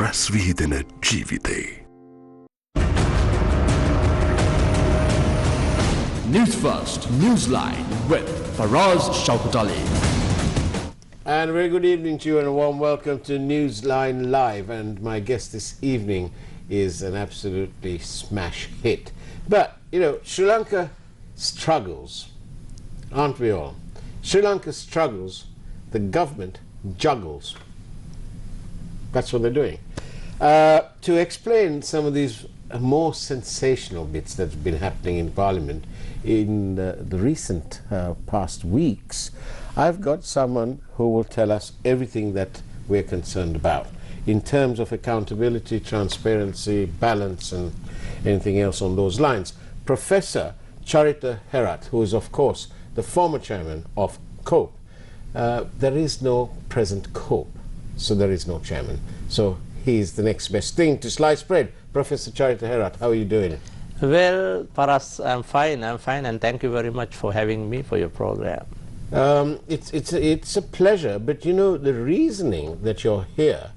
රැස් විහිදෙන ජීවිතේ. Newsfirst, Newsline with Faraz Shaukat. And a very good evening to you and a warm welcome to Newsline Live. And my guest this evening is an absolutely smash hit. But, you know, Sri Lanka struggles, aren't we all? Sri Lanka struggles, the government juggles. That's what they're doing. To explain some of these more sensational bits that have been happening in Parliament in the recent past weeks, I've got someone who will tell us everything that we're concerned about in terms of accountability, transparency, balance, and anything else on those lines. Professor Charitha Herath, who is of course the former chairman of COPE. There is no present COPE, so there is no chairman. So he's the next best thing to slice bread. Professor Charitha Herath, how are you doing? Well, Paras, I'm fine, and thank you very much for having me for your program. It's a pleasure, but you know, the reasoning that you're here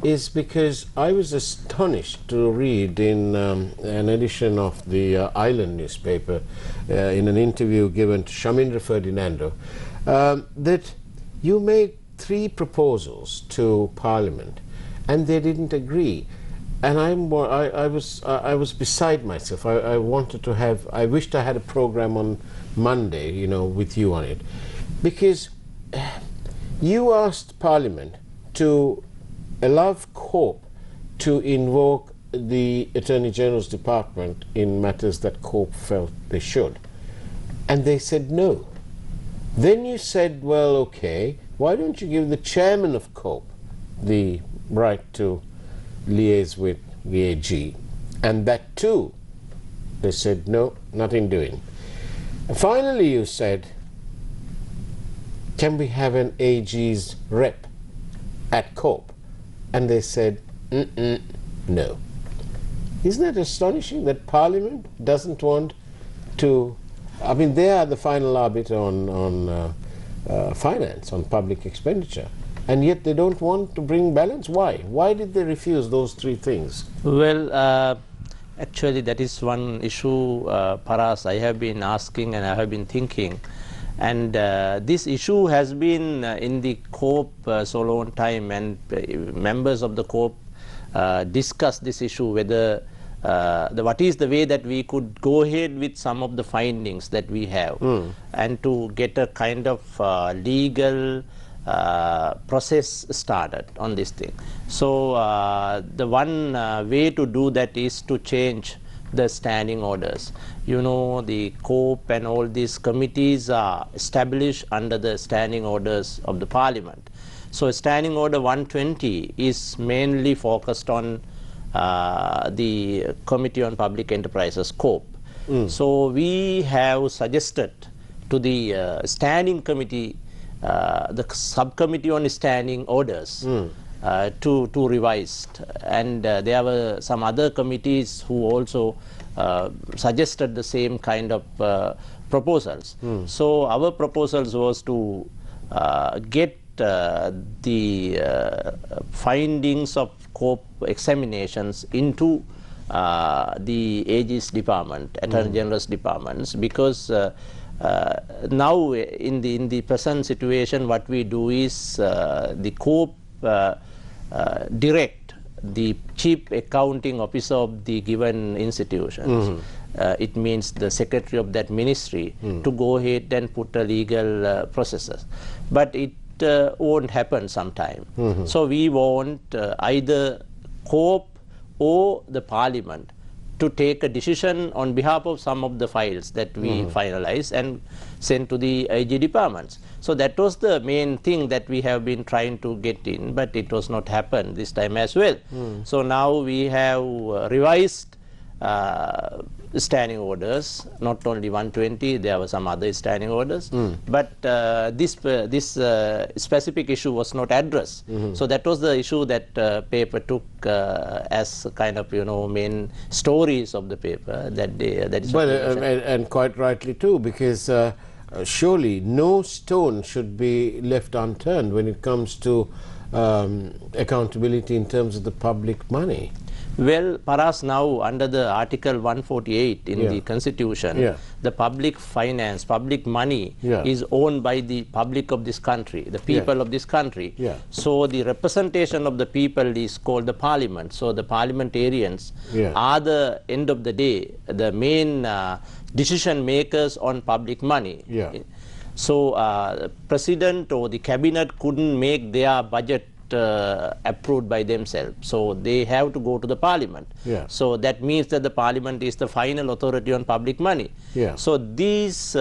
is because I was astonished to read in an edition of the Island newspaper, in an interview given to Shamindra Ferdinando, that you made 3 proposals to Parliament and they didn't agree. And I was beside myself. I wanted to have, I wished I had a program on Monday, you know, with you on it, because you asked Parliament to allow COPE to invoke the Attorney General's Department in matters that COPE felt they should, and they said no. Then you said, well, okay, why don't you give the chairman of COPE the right to liaise with the AG, and that too they said no, nothing doing. And finally you said, can we have an AG's rep at COPE? And they said no. Isn't it astonishing that Parliament doesn't want to, I mean, they are the final arbiter on finance, on public expenditure, and yet they don't want to bring balance. Why? Why did they refuse those 3 things? Well, actually that is one issue, Paras, I have been asking and I have been thinking. And this issue has been in the COPE so long time, and members of the COPE discussed this issue, whether what is the way that we could go ahead with some of the findings that we have, and to get a kind of legal process started on this thing. So the one way to do that is to change the standing orders. You know, the COPE and all these committees are established under the standing orders of the Parliament. So Standing Order 120 is mainly focused on the Committee on Public Enterprises, COPE. So we have suggested to the Standing Committee, the Subcommittee on Standing Orders, to revise, and there were some other committees who also suggested the same kind of proposals. So our proposals was to get the findings of COPE examinations into the AG's department, Attorney General's departments, because now in the present situation what we do is the COPE direct the chief accounting officer of the given institutions. It means the secretary of that ministry to go ahead and put a legal processes. But it won't happen sometime. So we want either COPE or the Parliament to take a decision on behalf of some of the files that we finalize and send to the AG departments. So that was the main thing that we have been trying to get in, but it was not happened this time as well. So now we have revised standing orders, not only 120, there were some other standing orders, but this specific issue was not addressed. So that was the issue that paper took as kind of, you know, main stories of the paper that day. That is and quite rightly too, because surely no stone should be left unturned when it comes to accountability in terms of the public money. Well, Paras, now under the Article 148 in the Constitution, the public finance, public money is owned by the public of this country, the people of this country. So the representation of the people is called the parliament. So the parliamentarians are the end of the day, the main decision makers on public money. So president or the cabinet couldn't make their budget approved by themselves, so they have to go to the parliament. So that means that the parliament is the final authority on public money. So these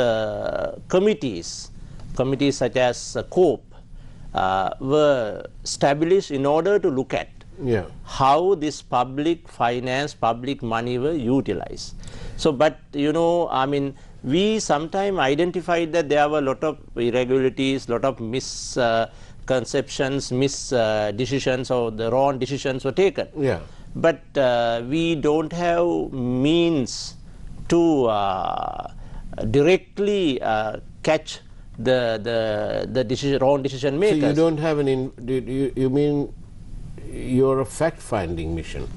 committees such as COPE were established in order to look at how this public finance, public money were utilized. So, but you know, I mean, we sometimes identified that there were a lot of irregularities, lot of misconceptions, decisions, or the wrong decisions were taken. But we don't have means to directly catch the wrong decision makers. So you don't have you mean you're a fact-finding mission?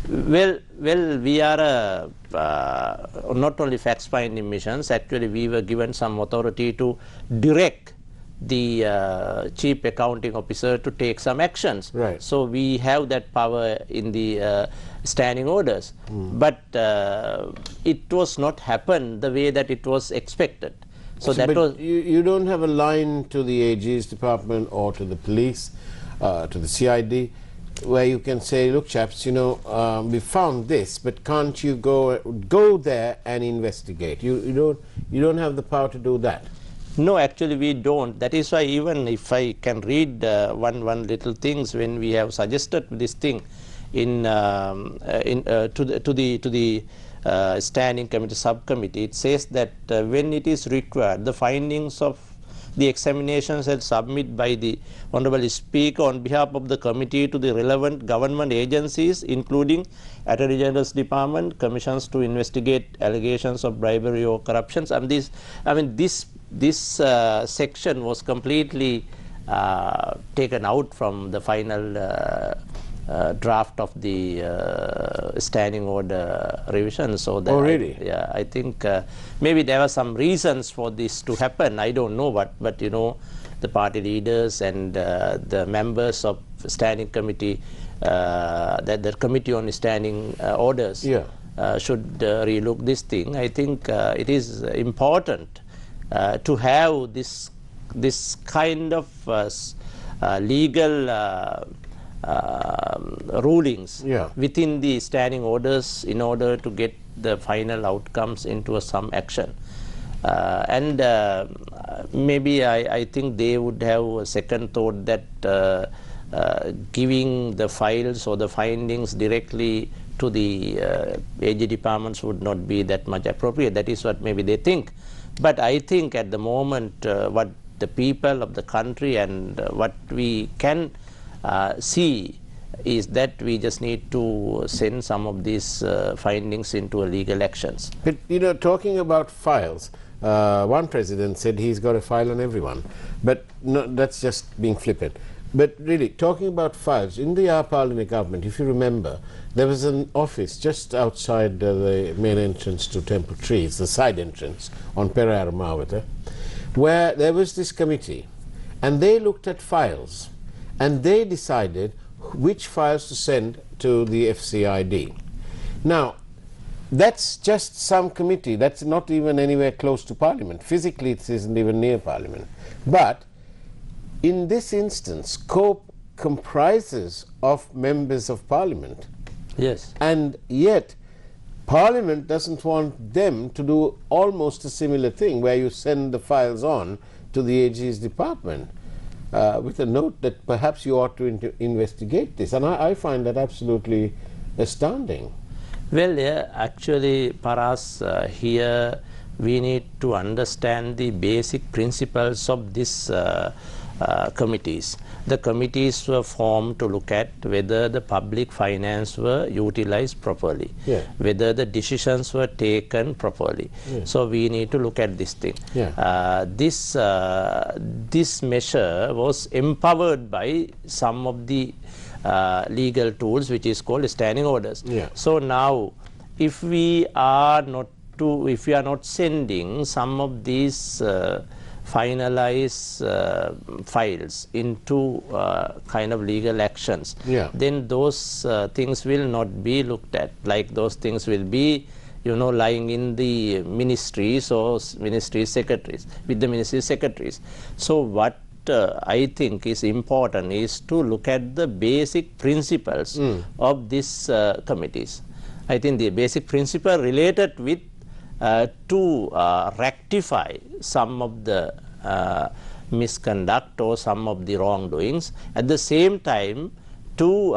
Well, we are not only fact-finding missions. Actually, we were given some authority to direct the chief accounting officer to take some actions. So we have that power in the standing orders. But it was not happened the way that it was expected. So that was. You don't have a line to the AG's department or to the police, to the CID, where you can say, look chaps, you know, we found this, but can't you go there and investigate? You don't have the power to do that. No, actually we don't. That is why, even if I can read one little things, when we have suggested this thing to the standing committee subcommittee, it says that when it is required, the findings of the examinations are submitted by the Honorable Speaker on behalf of the committee to the relevant government agencies, including Attorney General's Department, commissions to investigate allegations of bribery or corruptions. And this, I mean, this section was completely taken out from the final draft of the standing order revision. So that I think maybe there were some reasons for this to happen. I don't know what, but you know, the party leaders and the members of standing committee, the committee on standing orders, should relook this thing. I think it is important to have this kind of legal rulings within the standing orders in order to get the final outcomes into some action. And maybe I think they would have a second thought that giving the files or the findings directly to the AG departments would not be that much appropriate. That is what maybe they think. But I think at the moment what the people of the country and what we can see is that we just need to send some of these findings into a legal actions. But you know, talking about files, one president said he's got a file on everyone, but no, that's just being flippant. But really, talking about files, in the Parliament government, if you remember, there was an office just outside the main entrance to Temple Trees, the side entrance on Perayar Mawata, where there was this committee, and they looked at files, and they decided which files to send to the FCID. Now, that's just some committee. That's not even anywhere close to Parliament. Physically, it isn't even near Parliament. But in this instance, COPE comprises of members of Parliament. Yes. And yet, Parliament doesn't want them to do almost a similar thing, where you send the files on to the AG's department with a note that perhaps you ought to investigate this. And I find that absolutely astounding. Well, yeah, actually, Paras, here we need to understand the basic principles of this committees. The committees were formed to look at whether the public finance were utilized properly, whether the decisions were taken properly. So we need to look at this thing. This measure was empowered by some of the legal tools, which is called standing orders. So now, if we are not sending some of these finalized files into kind of legal actions, then those things will not be looked at. Like those things will be, lying in the ministries or ministry secretaries, with the ministry secretaries. So what I think is important is to look at the basic principles of these committees. I think the basic principle related with to rectify some of the misconduct or some of the wrongdoings, at the same time to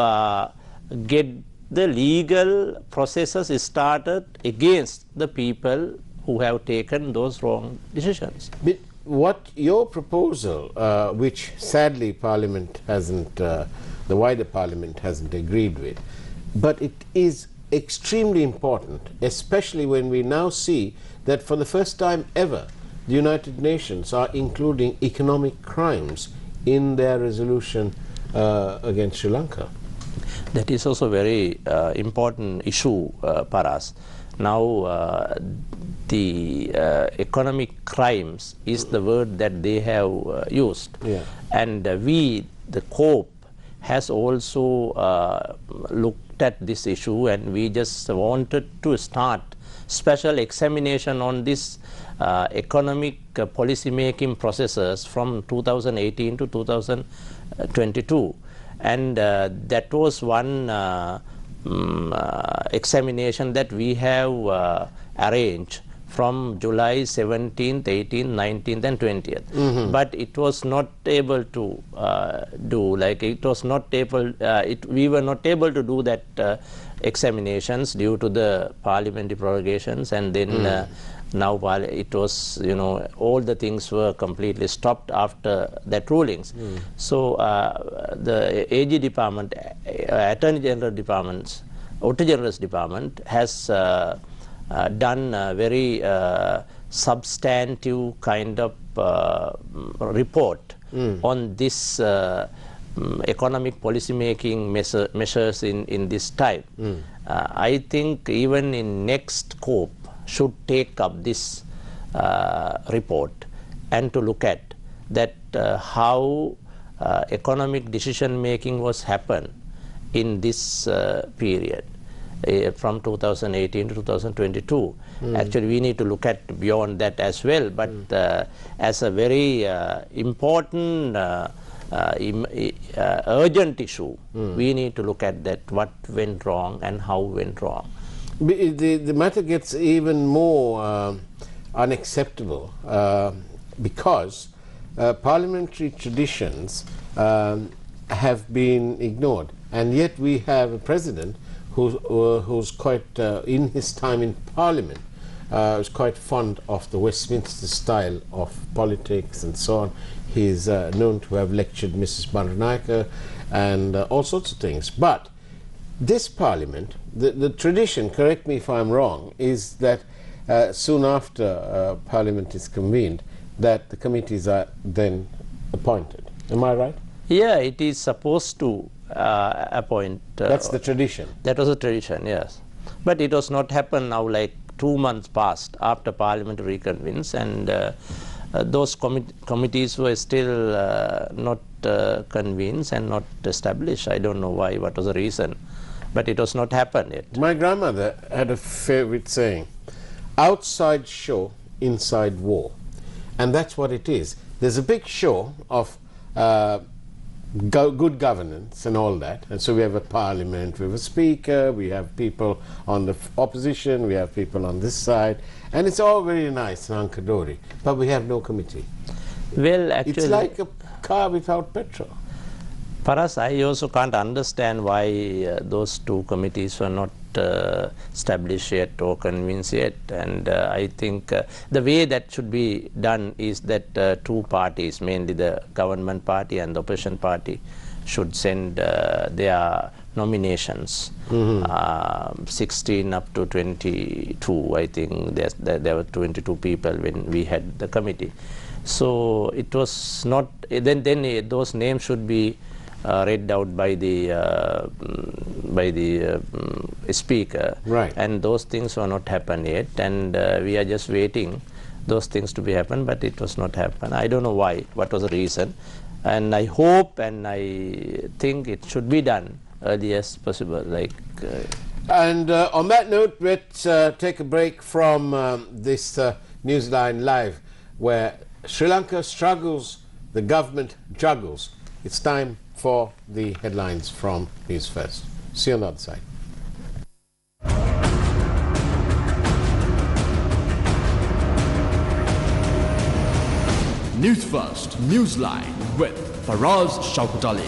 get the legal processes started against the people who have taken those wrong decisions. But what your proposal, which sadly Parliament hasn't, the wider Parliament hasn't agreed with, but it is extremely important, especially when we now see that for the first time ever the United Nations are including economic crimes in their resolution against Sri Lanka. That is also a very important issue, Paras. Now the economic crimes is the word that they have used, and we, the COPE, has also looked at this issue, and we just wanted to start special examination on this economic policy making processes from 2018 to 2022, and that was one examination that we have arranged from July 17th, 18th, 19th and 20th. But it was not able to we were not able to do that examinations due to the parliamentary prorogations, and then now it was, all the things were completely stopped after that rulings. So the AG department, Attorney General Department's, Auditor General's Department has done a very substantive kind of report on this economic policy making measures in this time. I think even in next COPE should take up this report and to look at that how economic decision making was happened in this period. From 2018 to 2022. Actually, we need to look at beyond that as well, but as a very important urgent issue, we need to look at that, what went wrong and how went wrong. The matter gets even more unacceptable because parliamentary traditions have been ignored, and yet we have a president who's quite, in his time in Parliament, was quite fond of the Westminster style of politics and so on. He's known to have lectured Mrs. Bandanayake and all sorts of things. But this Parliament, the tradition, correct me if I'm wrong, is that soon after Parliament is convened, that the committees are then appointed. Am I right? Yeah, it is supposed to appoint. That's the tradition. That was a tradition, yes. But it was not happened now, like 2 months passed after Parliament reconvenes, and those committees were still not convened and not established. I don't know why, what was the reason, but it was not happened yet. My grandmother had a favorite saying, outside show, inside war. And that's what it is. There's a big show of good governance and all that, and so we have a parliament, we have a speaker, we have people on the opposition, we have people on this side, and it's all very nice and Ankadori, but we have no committee. Well, actually, it's like a car without petrol. Paras, I also can't understand why those two committees were not establish yet or convince yet. And I think the way that should be done is that two parties, mainly the government party and the opposition party, should send their nominations, 16 up to 22. I think there were 22 people when we had the committee. So it was not, then those names should be read out by the speaker, right? And those things were not happened yet, and we are just waiting those things to be happen, but it was not happen. I don't know why, what was the reason, and I hope and I think it should be done early as possible. And on that note, let's take a break from this Newsline Live, where Sri Lanka struggles, the government juggles. It's time for the headlines from News First. See you on the other side. News First, Newsline with Faraz Shaukutali.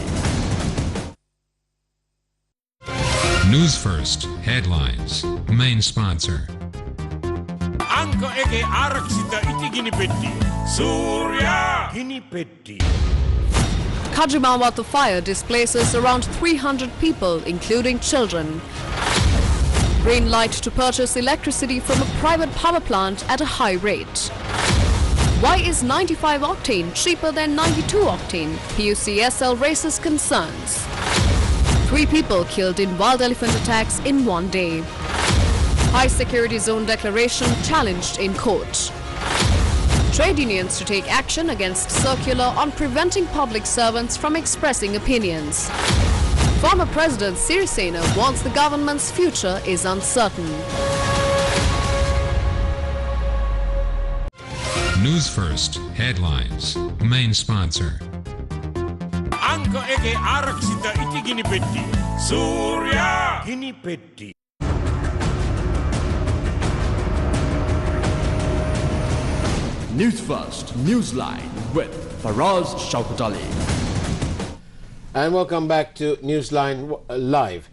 News First headlines. Main sponsor. Anka eke araksita itigini petti. Surya gini petti. Kajimawatu fire displaces around 300 people, including children. Green light to purchase electricity from a private power plant at a high rate. Why is 95 octane cheaper than 92 octane? PUCSL raises concerns. 3 people killed in wild elephant attacks in one day. High security zone declaration challenged in court. Trade unions to take action against circular on preventing public servants from expressing opinions. Former President Sirisena warns the government's future is uncertain. News First headlines. Main sponsor. Anka eke araksita itigini petti. Surya gini petti. News First, Newsline with Faraz Shaukutali. And welcome back to Newsline Live.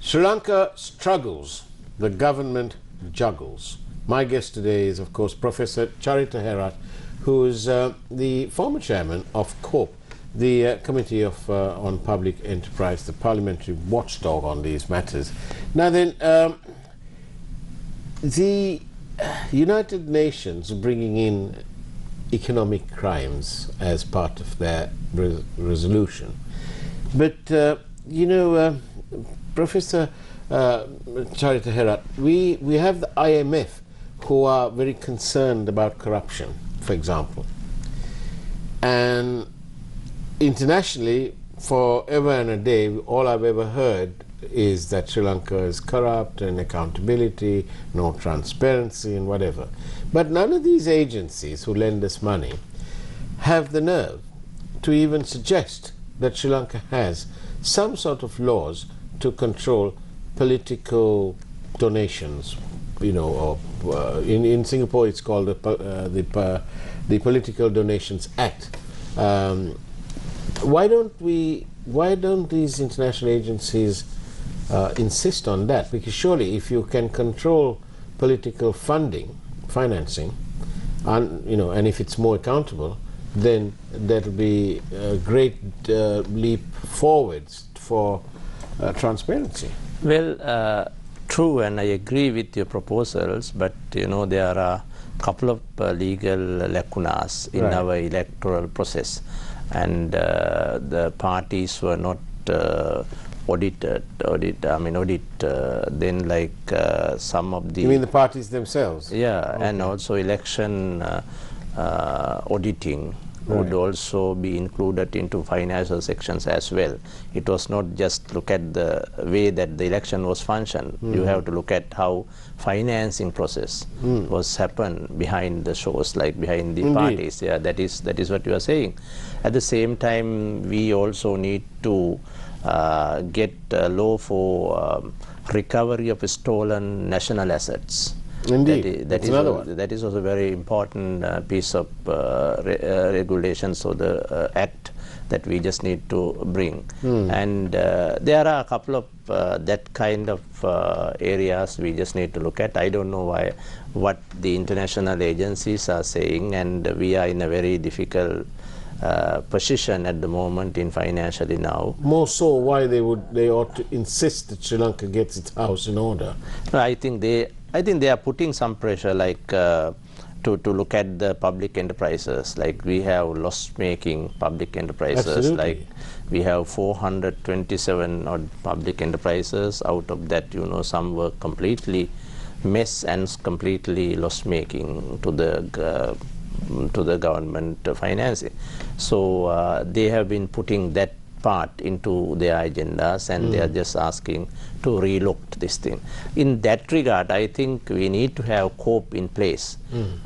Sri Lanka struggles, the government juggles. My guest today is, of course, Professor Charitha Herath, who is the former chairman of COPE, the Committee on Public Enterprise, the parliamentary watchdog on these matters. Now then, the United Nations bringing in economic crimes as part of their resolution. But, Professor Charitha Herath, we have the IMF who are very concerned about corruption, for example. And internationally, forever and a day, all I've ever heard is that Sri Lanka is corrupt and accountability, no transparency and whatever. But none of these agencies who lend us money have the nerve to even suggest that Sri Lanka has some sort of laws to control political donations. Or in Singapore it's called the Political Donations Act. Why don't these international agencies insist on that? Because surely if you can control political financing, and if it's more accountable, then that'll be a great leap forwards for transparency. Well, true, and I agree with your proposals, but there are a couple of legal lacunas in our electoral process, and the parties were not audited. Then some of the... You mean the parties themselves? Yeah, okay. And also election auditing would also be included into financial sections as well. It was not just look at the way that the election was functioned. You have to look at how financing process was happened behind the shows, like behind the parties. Yeah, that is what you are saying. At the same time, we also need to get a law for recovery of stolen national assets. Indeed, that is also a very important piece of regulation. So the act that we just need to bring. And there are a couple of that kind of areas we just need to look at. I don't know what the international agencies are saying, and we are in a very difficult position at the moment in financially now. More so, why they ought to insist that Sri Lanka gets its house in order? I think they are putting some pressure, like to look at the public enterprises. Like we have loss-making public enterprises. Absolutely. Like we have 427 odd public enterprises. Out of that, some were completely mess and completely loss-making to the government financing. So they have been putting that part into their agendas, and they are just asking to relook this thing. In that regard, I think we need to have COPE in place,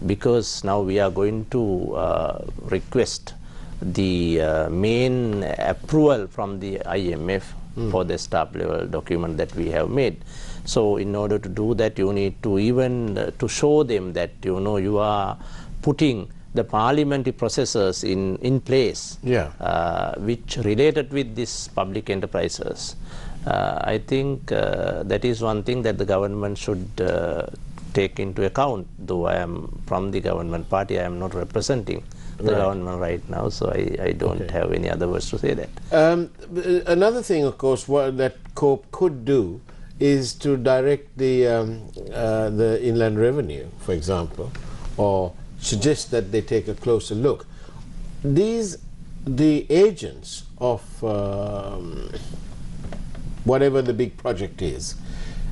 because now we are going to request the main approval from the IMF for the staff level document that we have made. So in order to do that, you need to even to show them that you are putting the parliamentary processes in place, which related with these public enterprises. I think that is one thing that the government should take into account. Though I am from the government party, I am not representing the government right now, so I don't have any other words to say that. Another thing, of course, what that COPE could do is to direct the Inland Revenue, for example, or suggest that they take a closer look. The agents of whatever the big project is,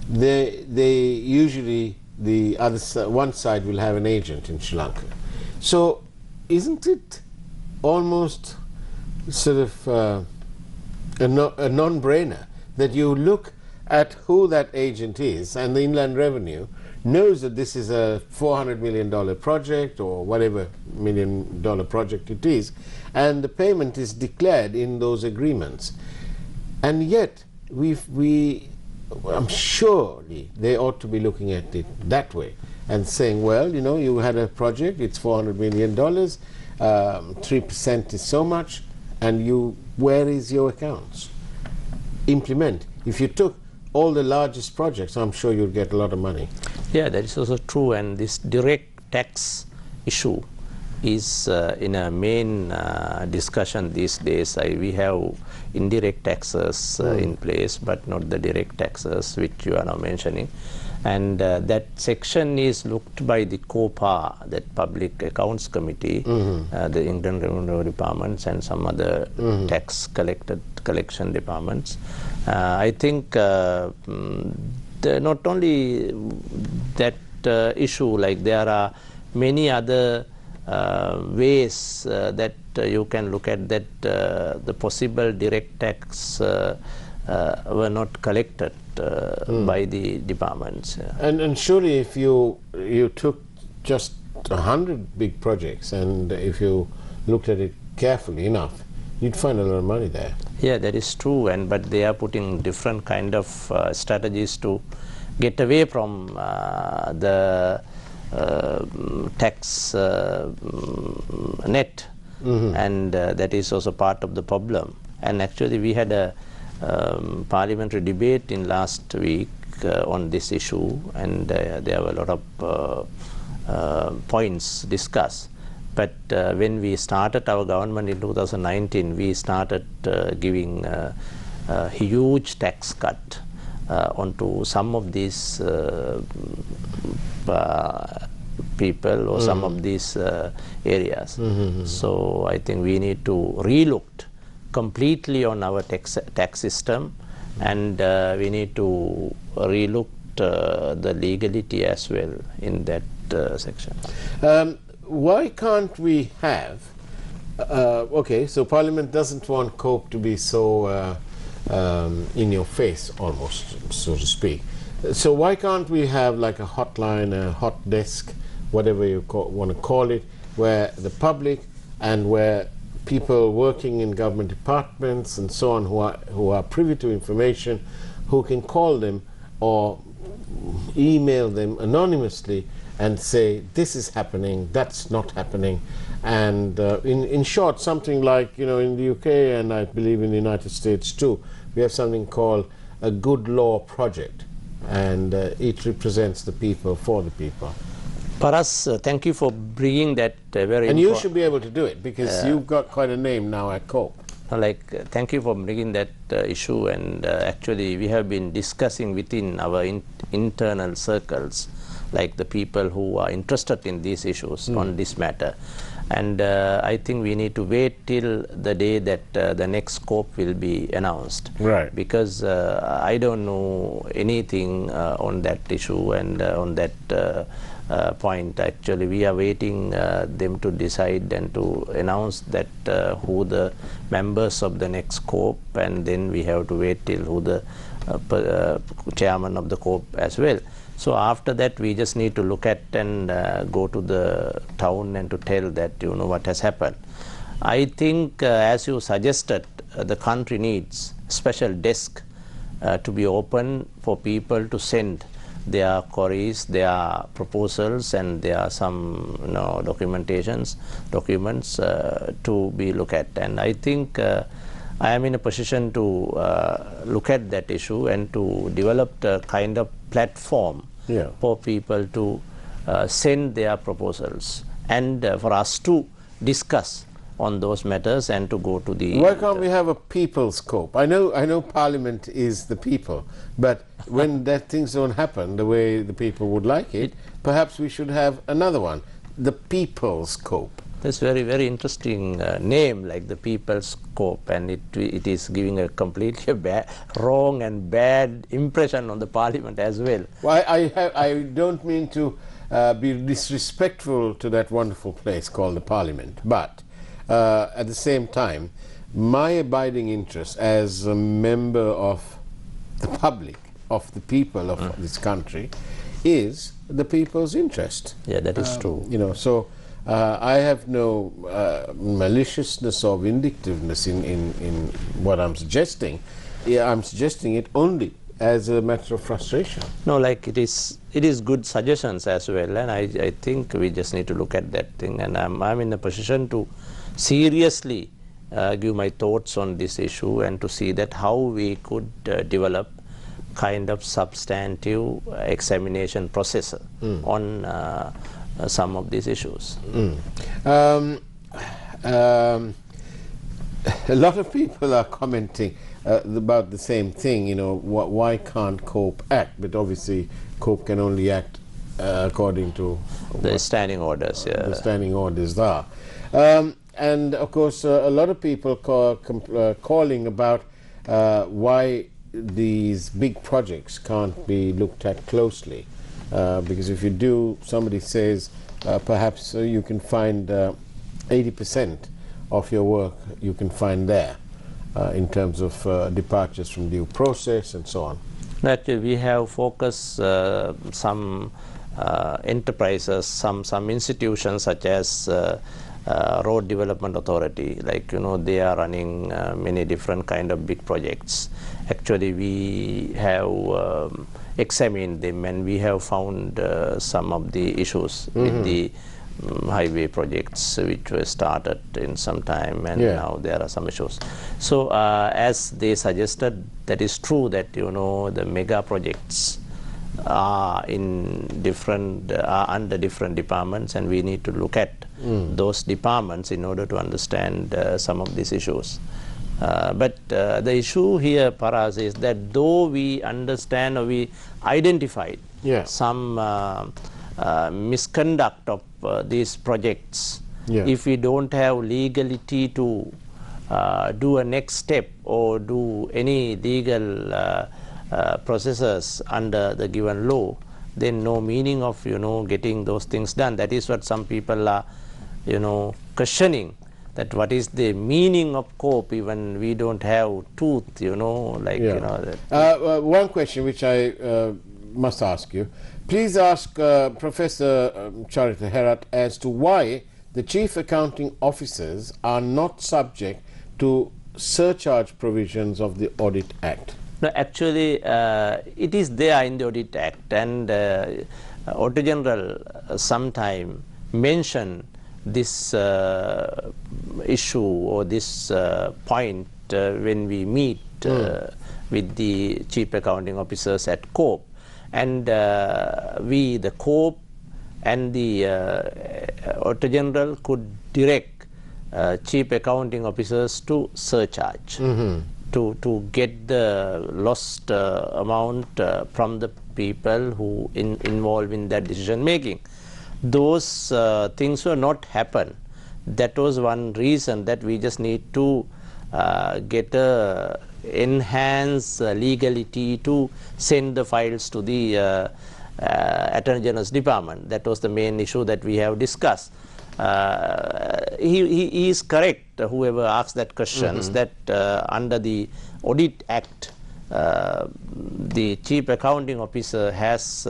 they usually, the other one side will have an agent in Sri Lanka. So isn't it almost sort of a non-brainer that you look at who that agent is, and the Inland Revenue knows that this is a $400 million project or whatever $1 million project it is, and the payment is declared in those agreements. And yet, I'm surely they ought to be looking at it that way and saying, well, you had a project, it's $400 million, 3% is so much, and where is your accounts? Implement. If you took all the largest projects, I'm sure you'll get a lot of money. Yeah, that is also true, and this direct tax issue is in a main discussion these days. We have indirect taxes in place, but not the direct taxes which you are now mentioning. And that section is looked by the COPA, that Public Accounts Committee, the Indian Revenue Departments, and some other tax collection departments. I think not only that issue, like there are many other ways that you can look at that the possible direct tax were not collected by the departments. And surely if you took just 100 big projects, and if you looked at it carefully enough, you'd find a lot of money there. Yeah, that is true, but they are putting different kind of strategies to get away from the tax net, and that is also part of the problem. And actually we had a parliamentary debate in last week on this issue, and there were a lot of points discussed. But when we started our government in 2019, we started giving a huge tax cut onto some of these people or some of these areas. So I think we need to relook completely on our tax system, and we need to relook the legality as well in that section. Why can't we have, okay, so Parliament doesn't want COPE to be so in your face almost, so to speak. So why can't we have like a hotline, a hot desk, whatever you want to call it, where the public and where people working in government departments and so on who are privy to information, who can call them or email them anonymously and say, this is happening, that's not happening, And in short, something like, in the UK and I believe in the United States too, we have something called a good law project, and it represents the people for the people. Paras, thank you for bringing that very. And you should be able to do it because you've got quite a name now at COPE. Thank you for bringing that issue, and actually we have been discussing within our internal circles, like the people who are interested in these issues on this matter. And I think we need to wait till the day that the next scope will be announced. Right. Because I don't know anything on that issue and on that point. Actually, we are waiting them to decide and to announce that who the members of the next scope, and then we have to wait till who the chairman of the COPE as well. So after that, we just need to look at and go to the town and to tell that, what has happened. I think, as you suggested, the country needs special desk to be open for people to send their queries, their proposals, and there are some documents to be looked at. And I think I am in a position to look at that issue and to develop a kind of platform for people to send their proposals and for us to discuss on those matters and to go to the... Why can't we have a people's scope? I know Parliament is the people, but when that things don't happen the way the people would like it, perhaps we should have another one, the people's scope. That's very, very interesting name, like the people's scope, and it is giving a completely wrong and bad impression on the Parliament as well. Well, I don't mean to be disrespectful to that wonderful place called the Parliament, but at the same time, my abiding interest as a member of the public, of the people of this country, is the people's interest. Yeah, that is true. So I have no maliciousness or vindictiveness in what I'm suggesting. I'm suggesting it only as a matter of frustration. No, like it is good suggestions as well, and I think we just need to look at that thing, and I'm in a position to seriously give my thoughts on this issue and to see that how we could develop kind of substantive examination process on some of these issues. A lot of people are commenting about the same thing, why can't COPE act? But obviously COPE can only act according to the standing orders. The standing orders are. And of course a lot of people calling about why these big projects can't be looked at closely. Because if you do, somebody says perhaps you can find 80% of your work you can find there in terms of departures from due process and so on. Naturally, we have focused some enterprises, some institutions such as Road Development Authority, like they are running many different kind of big projects. Actually, we have examined them and we have found some of the issues with the highway projects which were started in some time, and now there are some issues. So as they suggested, that is true that the mega projects are in different under different departments, and we need to look at those departments in order to understand some of these issues. But the issue here, Paras, is that though we understand or we identified some misconduct of these projects, if we don't have legality to do a next step or do any legal processes under the given law, then no meaning of getting those things done. That is what some people are questioning, that what is the meaning of COPE even we don't have tooth, one question which I must ask you. Please ask Professor Charitha Herath as to why the chief accounting officers are not subject to surcharge provisions of the Audit Act. No, actually it is there in the Audit Act, and Auditor General sometime mentioned this issue or this point when we meet with the chief accounting officers at COPE, and we, the COPE and the Auditor General, could direct chief accounting officers to surcharge to get the lost amount from the people who involved in that decision making. Those things were not happen. That was one reason that we just need to get a enhanced legality to send the files to the Attorney General's Department. That was the main issue that we have discussed. He is correct, whoever asked that questions, that under the Audit Act, the Chief Accounting Officer has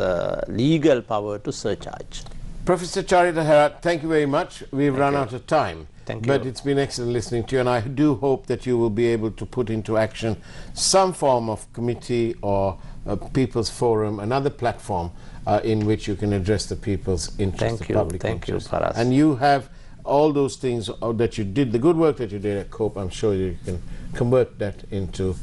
legal power to surcharge. Professor Charitha Herath, thank you very much. We've run out of time. Thank you. But it's been excellent listening to you, and I do hope that you will be able to put into action some form of committee or a people's forum, another platform in which you can address the people's interest, the public interest. Thank you, Faraz. And you have all those things that you did, the good work that you did at COPE, I'm sure you can convert that into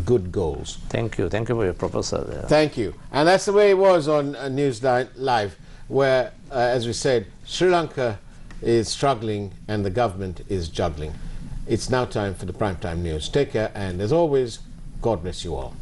good goals. Thank you for your proposal. Thank you. And that's the way it was on Newsline Live, where, as we said, Sri Lanka is struggling and the government is juggling. It's now time for the primetime news. Take care, and as always, God bless you all.